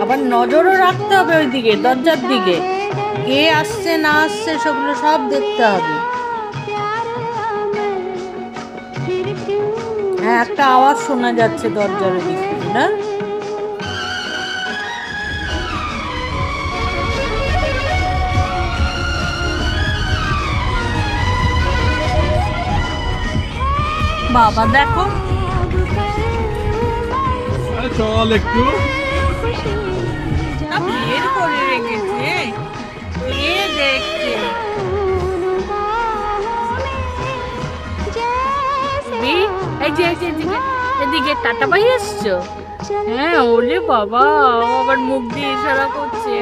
আবার নজরও রাখতে হবে ওইদিকে, দরজার দিকে কে আসছে না আসছে সেগুলো সব দেখতে হবে। হ্যাঁ, একটা আওয়াজ শোনা যাচ্ছে দরজার ওদিক থেকে, না? বাবা দেখো, চল একটু বের করে রেখেছে, কে দেখছে? এই যে এদিকে টাটা পাই এসছো? হ্যাঁ, ওলে বাবা, আবার মুখ দিয়ে ইশারা করছে।